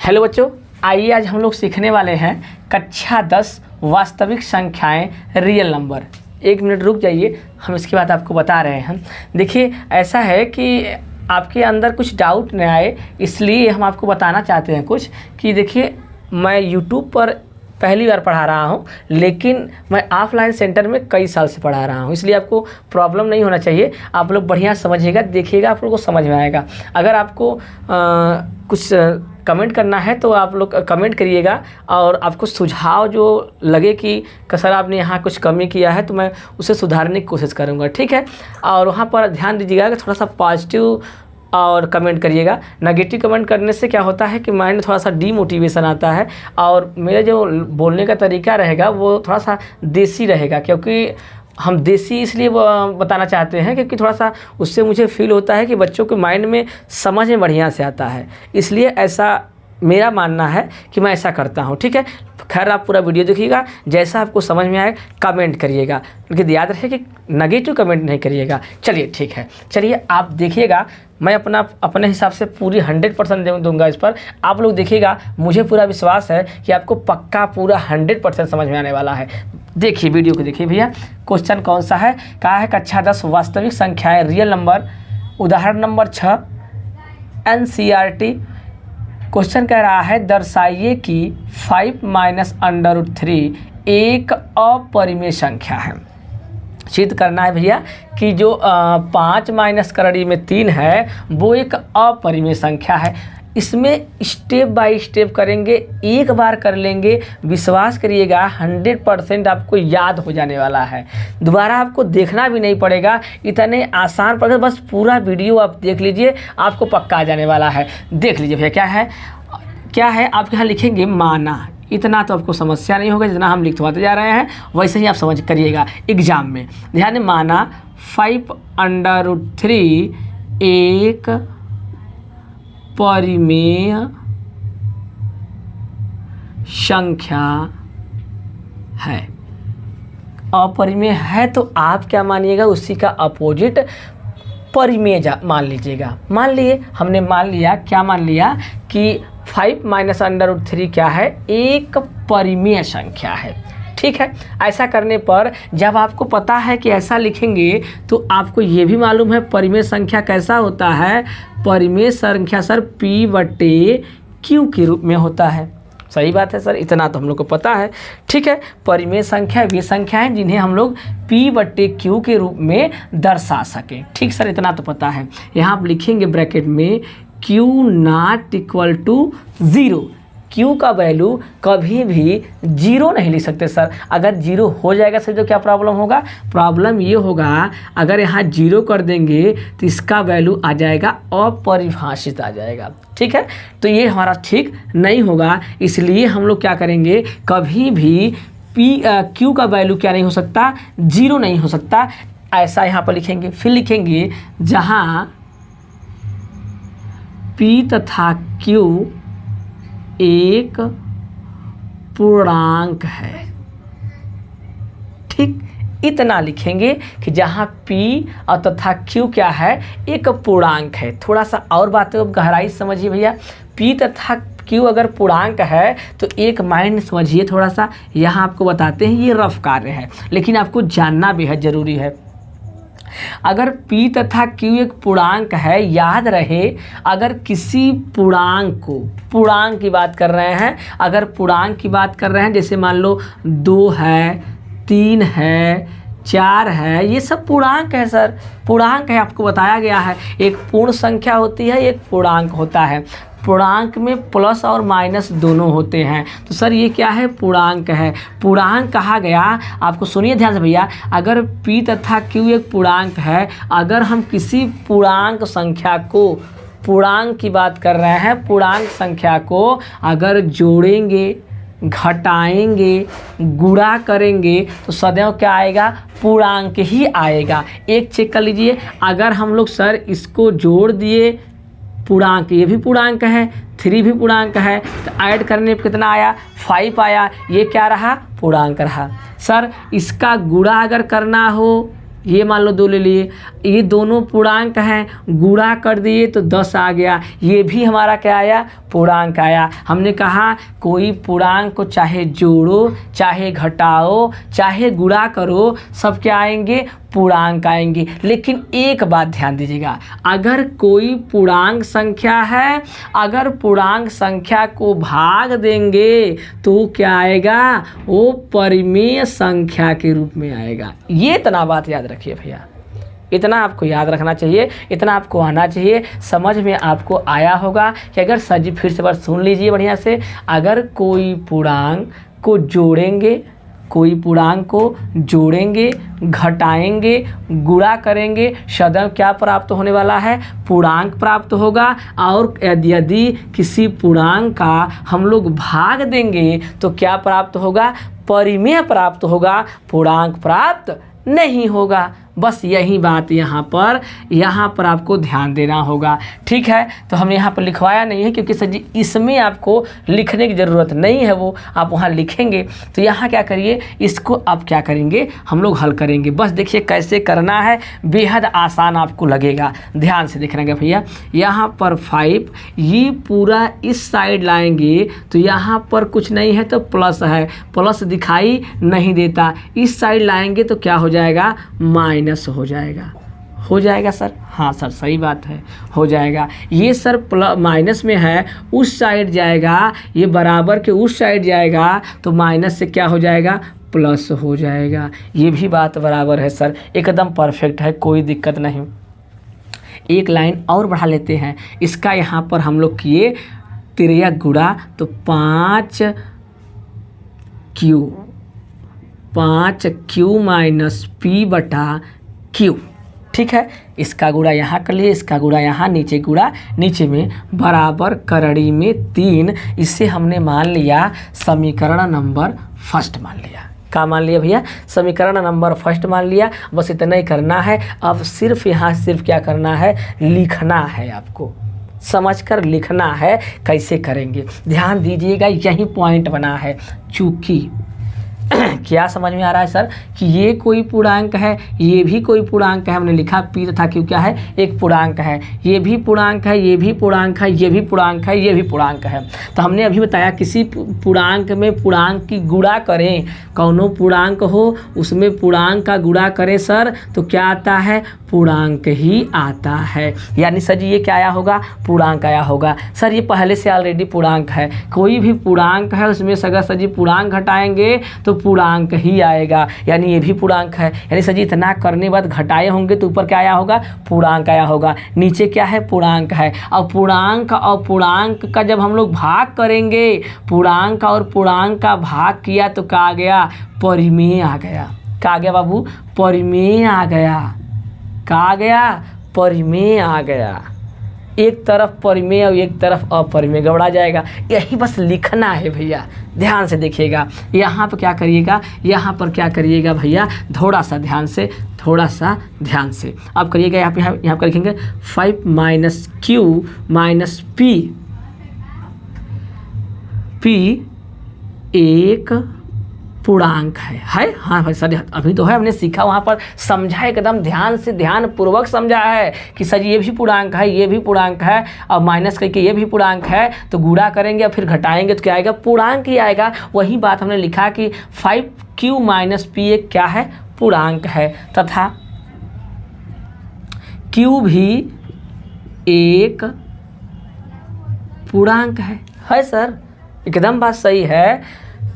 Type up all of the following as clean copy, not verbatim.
Hello बच्चों, आइए आज हम लोग सीखने वाले हैं कक्षा 10 वास्तविक संख्याएं रियल नंबर। 1 मिनट रुक जाइए, हम इसके बाद आपको बता रहे हैं। देखिए, ऐसा है कि आपके अंदर कुछ डाउट न आए, इसलिए हम आपको बताना चाहते हैं कुछ कि देखिए, मैं यूट्यूब पर पहली बार पढ़ा रहा हूँ, लेकिन मैं ऑफलाइन सेंटर में कई साल से पढ़ा रहा हूँ, इसलिए आपको प्रॉब्लम नहीं होना चाहिए। आप लोग बढ़िया समझिएगा, देखिएगा, आप लोगों को समझ में आएगा। अगर आपको कुछ कमेंट करना है तो आप लोग कमेंट करिएगा, और आपको सुझाव जो लगे कि सर आपने यहाँ कुछ कमी किया है तो मैं उसे सुधारने की कोशिश करूँगा, ठीक है। और वहाँ पर ध्यान दीजिएगा कि थोड़ा सा पॉजिटिव और कमेंट करिएगा। नेगेटिव कमेंट करने से क्या होता है कि माइंड में थोड़ा सा डीमोटिवेशन आता है, और मेरा जो बोलने का तरीका रहेगा वो थोड़ा सा देसी रहेगा, क्योंकि हम देसी इसलिए बताना चाहते हैं क्योंकि थोड़ा सा उससे मुझे फील होता है कि बच्चों के माइंड में समझ में बढ़िया से आता है, इसलिए ऐसा मेरा मानना है कि मैं ऐसा करता हूँ, ठीक है। खैर, आप पूरा वीडियो देखिएगा, जैसा आपको समझ में आए कमेंट करिएगा, लेकिन याद रहे कि नेगेटिव कमेंट नहीं करिएगा। चलिए ठीक है, चलिए आप देखिएगा, मैं अपने हिसाब से पूरी 100% दूंगा इस पर। आप लोग देखिएगा, मुझे पूरा विश्वास है कि आपको पक्का पूरा 100% समझ में आने वाला है। देखिए, वीडियो को देखिए भैया। क्वेश्चन कौन सा है? कहा है कक्षा 10 वास्तविक संख्याएं रियल नंबर, उदाहरण नंबर 6 NCERT। क्वेश्चन कह रहा है दर्शाइए कि 5 - √3 एक अपरिमेय संख्या है। सिद्ध करना है भैया कि जो 5 माइनस करड़ी में 3 है वो एक अपरिमेय संख्या है। इसमें स्टेप बाय स्टेप करेंगे, एक बार कर लेंगे, विश्वास करिएगा 100% आपको याद हो जाने वाला है। दोबारा आपको देखना भी नहीं पड़ेगा, इतने आसान पड़ेगा। बस पूरा वीडियो आप देख लीजिए, आपको पक्का आ जाने वाला है। देख लीजिए भैया, क्या है आप यहाँ लिखेंगे माना। इतना तो आपको समस्या नहीं होगा, जितना हम लिखवाते जा रहे हैं वैसे ही आप समझ करिएगा एग्जाम में। ध्यान दें, माना 5 √3 एक परिमेय संख्या है। अपरिमेय है तो आप क्या मानिएगा, उसी का अपोजिट परिमेय मान लीजिएगा। मान लिए, हमने मान लिया, क्या मान लिया कि 5 - √3 क्या है, एक परिमेय संख्या है, ठीक है। ऐसा करने पर जब आपको पता है कि ऐसा लिखेंगे तो आपको ये भी मालूम है परिमेय संख्या कैसा होता है। परिमेय संख्या सर P/Q के रूप में होता है। सही बात है सर, इतना तो हम लोग को पता है, ठीक है। परिमेय संख्या वे संख्याएं जिन्हें हम लोग P/Q के रूप में दर्शा सकें, ठीक सर, इतना तो पता है। यहाँ आप लिखेंगे ब्रैकेट में Q ≠ 0। Q का वैल्यू कभी भी 0 नहीं लिख सकते सर। अगर 0 हो जाएगा सर तो क्या प्रॉब्लम होगा? प्रॉब्लम ये होगा, अगर यहाँ 0 कर देंगे तो इसका वैल्यू आ जाएगा अपरिभाषित आ जाएगा, ठीक है। तो ये हमारा ठीक नहीं होगा, इसलिए हम लोग क्या करेंगे, कभी भी Q का वैल्यू क्या नहीं हो सकता, 0 नहीं हो सकता। ऐसा यहाँ पर लिखेंगे। फिर लिखेंगे जहाँ P तथा Q एक पूर्णांक है, ठीक। इतना लिखेंगे कि जहाँ P और तथा Q क्या है, एक पूर्णांक है। थोड़ा सा और बातें अब गहराई समझिए भैया। P तथा Q अगर पूर्णांक है तो एक माइंड समझिए थोड़ा सा। यहाँ आपको बताते हैं, ये रफ कार्य है लेकिन आपको जानना बेहद ज़रूरी है। अगर P तथा Q एक पूर्णांक है, याद रहे, अगर किसी पूर्णांक को, पूर्णांक की बात कर रहे हैं, अगर पूर्णांक की बात कर रहे हैं, जैसे मान लो 2 है, 3 है, 4 है, ये सब पूर्णांक है सर। पूर्णांक है, आपको बताया गया है। एक पूर्ण संख्या होती है, एक पूर्णांक होता है। पूर्णांक में प्लस और माइनस दोनों होते हैं, तो सर ये क्या है, पूर्णांक है। पूर्णांक कहा गया, आपको सुनिए ध्यान से भैया, अगर P तथा Q एक पूर्णांक है, अगर हम किसी पूर्णांक संख्या को, पूर्णांक की बात कर रहे हैं, पूर्णांक संख्या को अगर जोड़ेंगे, घटाएंगे, गुणा करेंगे तो सदैव क्या आएगा, पूर्णांक ही आएगा। एक चेक कर लीजिए, अगर हम लोग सर इसको जोड़ दिए, पूर्णांक, ये भी पूर्णांक है, 3 भी पूर्णांक है, तो ऐड करने पर कितना आया, 5 आया। ये क्या रहा, पूर्णांक रहा। सर इसका गुणा अगर करना हो ये मान लो 2 ले लिए, ये दोनों पूर्णांक हैं, गुणा कर दिए तो 10 आ गया। ये भी हमारा क्या आया, पूर्णांक आया। हमने कहा कोई पूर्णांक को चाहे जोड़ो, चाहे घटाओ, चाहे गुणा करो, सब क्या आएंगे, पूर्णांक आएंगे। लेकिन एक बात ध्यान दीजिएगा, अगर कोई पूर्णांक संख्या है, अगर पूर्णांक संख्या को भाग देंगे तो क्या आएगा, वो परिमेय संख्या के रूप में आएगा। ये इतना बात याद रखिए भैया, इतना आपको याद रखना चाहिए, इतना आपको आना चाहिए। समझ में आपको आया होगा कि अगर सर जी फिर से बार सुन लीजिए बढ़िया से, अगर कोई पूर्णांक को जोड़ेंगे, कोई पूर्णांक को जोड़ेंगे, घटाएंगे, गुणा करेंगे, सदैव क्या प्राप्त होने वाला है, पूर्णांक प्राप्त होगा। और यदि किसी पूर्णांक का हम लोग भाग देंगे तो क्या प्राप्त होगा, परिमेय प्राप्त होगा, पूर्णांक प्राप्त नहीं होगा। बस यही बात यहाँ पर आपको ध्यान देना होगा। ठीक है, तो हमने यहाँ पर लिखवाया नहीं है क्योंकि सर जी इसमें आपको लिखने की ज़रूरत नहीं है, वो आप वहाँ लिखेंगे। तो यहाँ क्या करिए, इसको आप क्या करेंगे, हम लोग हल करेंगे। बस देखिए कैसे करना है, बेहद आसान आपको लगेगा। ध्यान से देखना भैया, यहाँ पर 5, ये पूरा इस साइड लाएंगे तो यहाँ पर कुछ नहीं है तो प्लस है, प्लस दिखाई नहीं देता। इस साइड लाएंगे तो क्या हो जाएगा, माइनस हो जाएगा सर। हाँ सर सही बात है, हो जाएगा। ये सर माइनस में है, उस साइड जाएगा, ये बराबर के उस साइड जाएगा तो माइनस से क्या हो जाएगा, प्लस हो जाएगा। ये भी बात बराबर है सर, एकदम परफेक्ट है, कोई दिक्कत नहीं। एक लाइन और बढ़ा लेते हैं इसका, यहाँ पर हम लोग किए तिरया गुणा तो 5q माइनस p बटा q। ठीक है, इसका गुणा यहाँ कर लिए, इसका गुणा यहाँ, नीचे गुणा नीचे में, बराबर करड़ी में 3। इससे हमने मान लिया समीकरण नंबर फर्स्ट मान लिया। क्या मान लिया भैया, समीकरण नंबर फर्स्ट मान लिया। बस इतना ही करना है। अब सिर्फ यहाँ सिर्फ क्या करना है, लिखना है, आपको समझकर लिखना है। कैसे करेंगे ध्यान दीजिएगा, यही पॉइंट बना है। चूँकि क्या समझ में आ रहा है सर कि ये कोई पूर्णांक है, ये भी कोई पूर्णांक है, हमने लिखा p तथा q क्या है, एक पूर्णांक है, ये भी पूर्णांक है, ये भी पूर्णांक है, ये भी पूर्णांक है, ये भी पूर्णांक है। तो हमने अभी बताया किसी पूर्णांक में पूर्णांक की गुणा करें, कौनो पूर्णांक हो उसमें पूर्णांक का गुणा करें सर तो क्या आता है, पूर्णांक ही आता है। यानी सर जी ये क्या आया होगा, पूर्णांक आया होगा। सर ये पहले से ऑलरेडी पूर्णांक है, कोई भी पूर्णांक है उसमें अगर सर जी पूर्णांक घटाएंगे तो पूर्णांक ही आएगा, यानी ये भी पूर्णांक है। यानी सर जी इतना करने के बाद घटाए होंगे तो ऊपर क्या आया होगा, पूर्णांक आया होगा, नीचे क्या है, पूर्णांक है। और पूर्णांक का जब हम लोग भाग करेंगे, पूर्णांक और पूर्णांक का भाग किया तो क्या आ गया, परिमेय आ गया। क्या आ गया बाबू, परिमेय आ गया। क्या आ गया, परिमेय आ गया। एक तरफ परिमेय और एक तरफ अपरिमेय, गड़बड़ा जाएगा। यही बस लिखना है भैया, ध्यान से देखिएगा। यहाँ पर क्या करिएगा, यहाँ पर क्या करिएगा भैया, थोड़ा सा ध्यान से, थोड़ा सा ध्यान से अब करिएगा। यहाँ पर लिखेंगे 5 माइनस q माइनस p एक पूर्णांक है। हाँ भाई सर अभी तो है, हमने सीखा, वहाँ पर समझा, एकदम ध्यान से, ध्यान पूर्वक समझा है कि सर ये भी पूर्णांक है, ये भी पूर्णांक है, और माइनस करके ये भी पूर्णांक है तो गुणा करेंगे और फिर घटाएंगे तो क्या आएगा, पूर्णांक ही आएगा। वही बात हमने लिखा कि 5q माइनस p एक क्या है, पूर्णांक है, तथा q भी एक पूर्णांक है सर, एकदम बात सही है,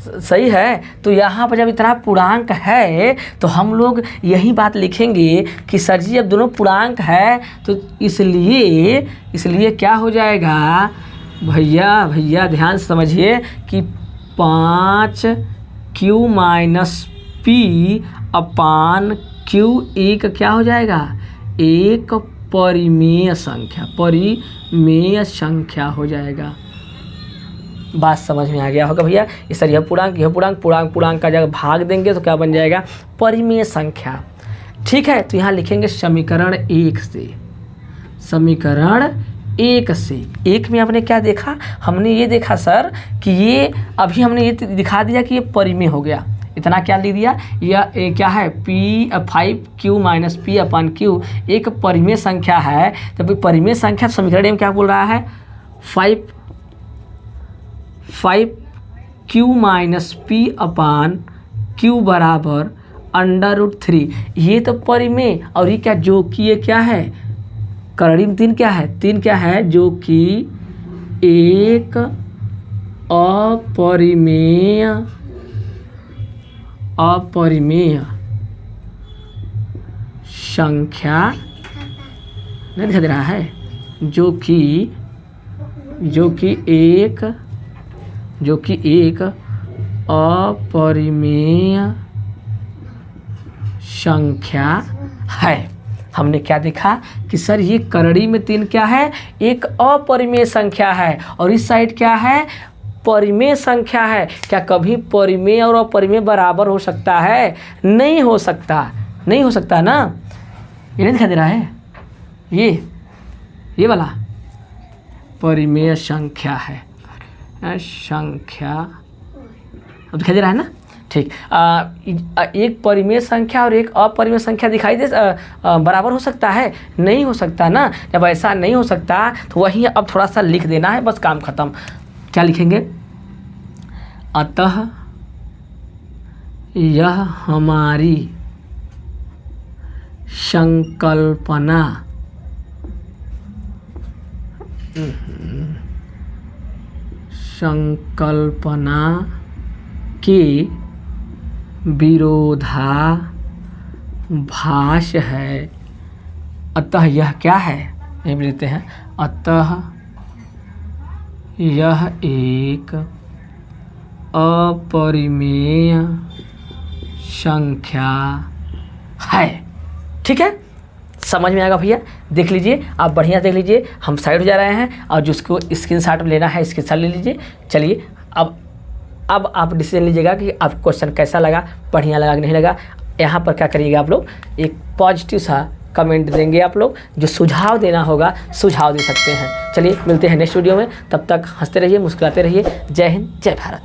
सही है। तो यहाँ पर जब इतना पूर्णांक है तो हम लोग यही बात लिखेंगे कि सर जी अब दोनों पूर्णांक है तो इसलिए क्या हो जाएगा भैया ध्यान से समझिए कि 5q माइनस p अपान q एक क्या हो जाएगा, एक परिमेय संख्या हो जाएगा। बात समझ में आ गया होगा भैया। इस तरह यह पूर्णांक का जब भाग देंगे तो क्या बन जाएगा, परिमेय संख्या। ठीक है, तो यहाँ लिखेंगे समीकरण 1 से, समीकरण 1 से। 1 में हमने क्या देखा, हमने ये देखा सर कि ये अभी हमने ये दिखा दिया कि ये परिमेय हो गया, इतना क्या लिख दिया, यह क्या है P5Q माइनस P/Q एक परिमेय संख्या है। जब परिमेय संख्या समीकरण में क्या बोल रहा है 5Q माइनस P/Q बराबर √3। ये तो परिमेय, और ये क्या जो कि ये क्या है करड़ी में 3 क्या है, 3 क्या है जो कि एक अपरिमेय संख्या नहीं दिखा दे रहा है, जो कि एक अपरिमेय संख्या है। हमने क्या देखा कि सर ये करड़ी में 3 क्या है, एक अपरिमेय संख्या है, और इस साइड क्या है परिमेय संख्या है। क्या कभी परिमेय और अपरिमेय बराबर हो सकता है? नहीं हो सकता, नहीं हो सकता ना। ये नहीं दिखा दे रहा है, ये वाला परिमेय संख्या है, संख्या अब दिखाई दे रहा है ना। ठीक, एक परिमेय संख्या और एक अपरिमेय संख्या दिखाई दे बराबर हो सकता है? नहीं हो सकता ना। जब ऐसा नहीं हो सकता तो वही अब थोड़ा सा लिख देना है, बस काम खत्म। क्या लिखेंगे, अतः यह हमारी संकल्पना के विरोधाभास है। अतः यह क्या है, ये भी लिखते हैं, अतः यह एक अपरिमेय संख्या है। ठीक है, समझ में आएगा भैया। देख लीजिए आप, बढ़िया देख लीजिए, हम साइड हो जा रहे हैं, और जिसको स्क्रीनशॉट लेना है स्क्रीनशॉट ले लीजिए। चलिए अब आप डिसीजन लीजिएगा कि आपको क्वेश्चन कैसा लगा, बढ़िया लगा कि नहीं लगा। यहाँ पर क्या करिएगा आप लोग, एक पॉजिटिव सा कमेंट देंगे। आप लोग जो सुझाव देना होगा सुझाव दे सकते हैं। चलिए मिलते हैं नेक्स्ट वीडियो में, तब तक हंसते रहिए, मुस्कुराते रहिए। जय हिंद, जय भारत।